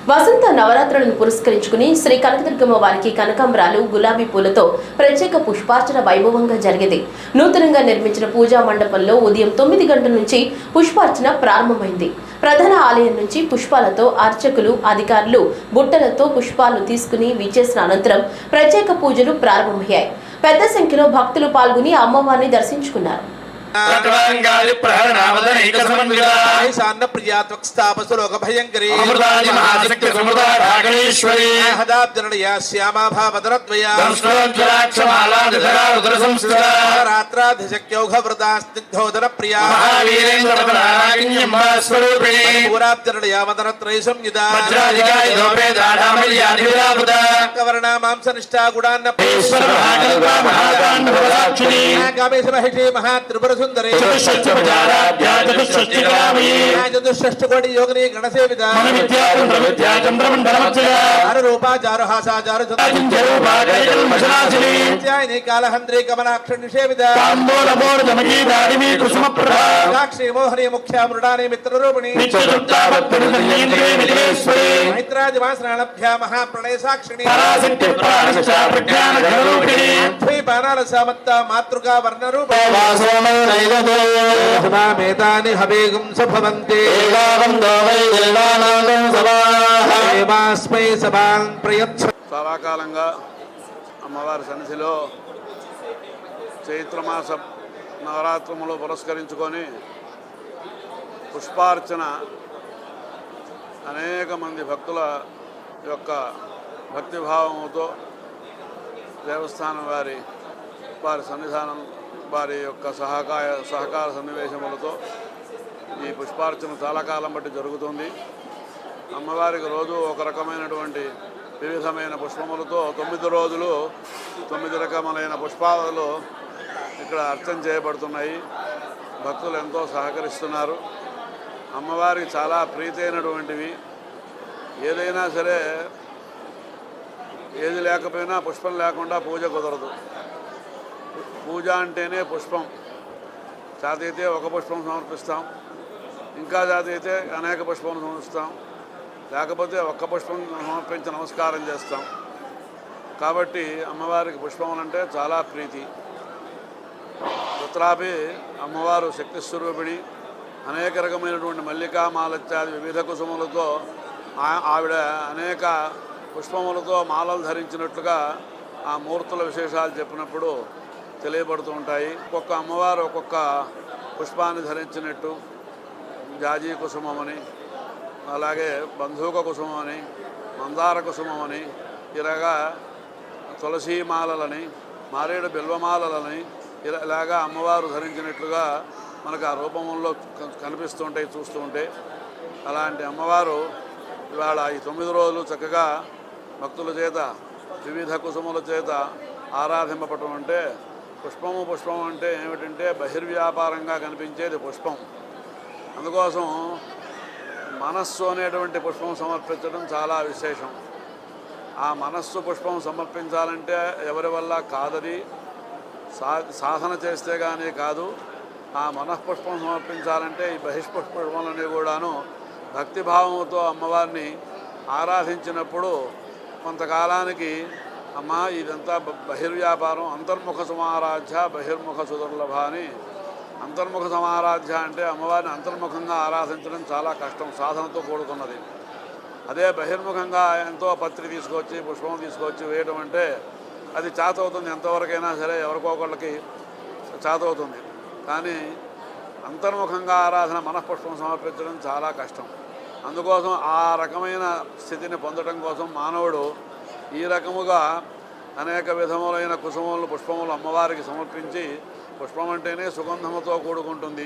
వసంత నవరాత్రులను పురస్కరించుకుని శ్రీ కనకదుర్గమ్మ వారికి కనకాంబరాలు గులాబీ పూలతో ప్రత్యేక పుష్పార్చన వైభవంగా జరిగింది. నూతనంగా నిర్మించిన పూజా మండపంలో ఉదయం 9 గంటల నుంచి పుష్పార్చన ప్రారంభమైంది. ప్రధాన ఆలయం నుంచి పుష్పాలతో అర్చకులు, అధికారులు బుట్టలతో పుష్పాలు తీసుకుని విచ్చేసిన అనంతరం ప్రత్యేక పూజలు ప్రారంభమయ్యాయి. పెద్ద సంఖ్యలో భక్తులు పాల్గొని అమ్మవారిని దర్శించుకున్నారు. चतुष्कोटि योगिनी गणसेविता कालहंद्री कमलाक्ष निषेविता साक्षी मोहनी मुख्या मृडानी मित्ररूपिणी मैत्रादिवासनाभ्या महाप्रलय साक्षिणी सामत्ता मातृका वर्णरूप मेतानि हवेगं सभवन्ति देवास्मै सभां प्रयच्छ చాలా కాలంగా అమ్మవారి సన్నిధిలో చైత్రమాస నవరాత్రములు పురస్కరించుకొని పుష్పార్చన అనేక మంది భక్తుల యొక్క భక్తిభావముతో దేవస్థానం వారి సన్నిధానం వారి యొక్క సహకార సన్నివేశములతో ఈ పుష్పార్చన చాలా కాలం బట్టి జరుగుతుంది. అమ్మవారికి రోజు ఒక రకమైనటువంటి వివిధమైన పుష్పములతో 9 రోజులు 9 రకములైన పుష్పాలు ఇక్కడ అర్చన చేయబడుతున్నాయి. భక్తులు ఎంతో సహకరిస్తున్నారు. అమ్మవారికి చాలా ప్రీతి అయినటువంటివి. ఏదైనా సరే ఏది లేకపోయినా పుష్పం లేకుండా పూజ కుదరదు. పూజ అంటేనే పుష్పం. జాతి అయితే ఒక పుష్పం సమర్పిస్తాం, ఇంకా జాతి అయితే అనేక పుష్పం సమర్పిస్తాం, లేకపోతే ఒక్క పుష్పం సమర్పించి నమస్కారం చేస్తాం. కాబట్టి అమ్మవారికి పుష్పములంటే చాలా ప్రీతి. తత్రాపి అమ్మవారు శక్తి స్వరూపిణి. అనేక రకమైనటువంటి మల్లికా మాలత్యాది వివిధ కుసుములతో ఆవిడ అనేక పుష్పములతో మాలలు ధరించినట్లుగా ఆ మూర్తుల విశేషాలు చెప్పినప్పుడు తెలియబడుతూ ఉంటాయి. ఒక్కొక్క అమ్మవారు ఒక్కొక్క పుష్పాన్ని ధరించినట్టు జాజీ కుసుమం అని, అలాగే బంధూక కుసుమం అని, మందార కుసుమం అని, ఇలాగా తులసీ మాలలని, మారేడు బిల్వమాలలని ఇలాగా అమ్మవారు ధరించినట్లుగా మనకు ఆ రూపంలో కనిపిస్తుంటాయి చూస్తూ ఉంటే. అలాంటి అమ్మవారు ఇవాళ ఈ 9 రోజులు చక్కగా భక్తుల చేత వివిధ కుసుముల చేత ఆరాధింపబడటం అంటే పుష్పం అంటే ఏమిటంటే బహిర్వ్యాపారంగా కనిపించేది పుష్పం. అందుకోసం మనస్సు అనేటువంటి పుష్పం సమర్పించడం చాలా విశేషం. ఆ మనస్సు పుష్పం సమర్పించాలంటే ఎవరి వల్ల కాదది, సాధన చేస్తే కానీ కాదు. ఆ మనఃపుష్పం సమర్పించాలంటే ఈ బహిష్పుష్పములన్నీ కూడాను భక్తిభావంతో అమ్మవారిని ఆరాధించినప్పుడు కొంతకాలానికి అమ్మ ఇదంతా బహిర్వ్యాపారం, అంతర్ముఖ సమారాధ్య బహిర్ముఖ సుదుర్లభ అని. అంతర్ముఖ సమారాధ్య అంటే అమ్మవారిని అంతర్ముఖంగా ఆరాధించడం చాలా కష్టం, సాధనతో కూడుకున్నది. అదే బహిర్ముఖంగా ఎంతో పత్రి తీసుకొచ్చి పుష్పం తీసుకొచ్చి వేయడం అంటే అది చేతవుతుంది. ఎంతవరకైనా సరే ఎవరికొకళ్ళకి చేతవుతుంది. కానీ అంతర్ముఖంగా ఆరాధన మనఃపుష్పం సమర్పించడం చాలా కష్టం. అందుకోసం ఆ రకమైన స్థితిని పొందడం కోసం మానవుడు ఈ రకముగా అనేక విధములైన కుసుమములు పుష్పములు అమ్మవారికి సమర్పించి, పుష్పం అంటేనే సుగంధముతో కూడుకుంటుంది.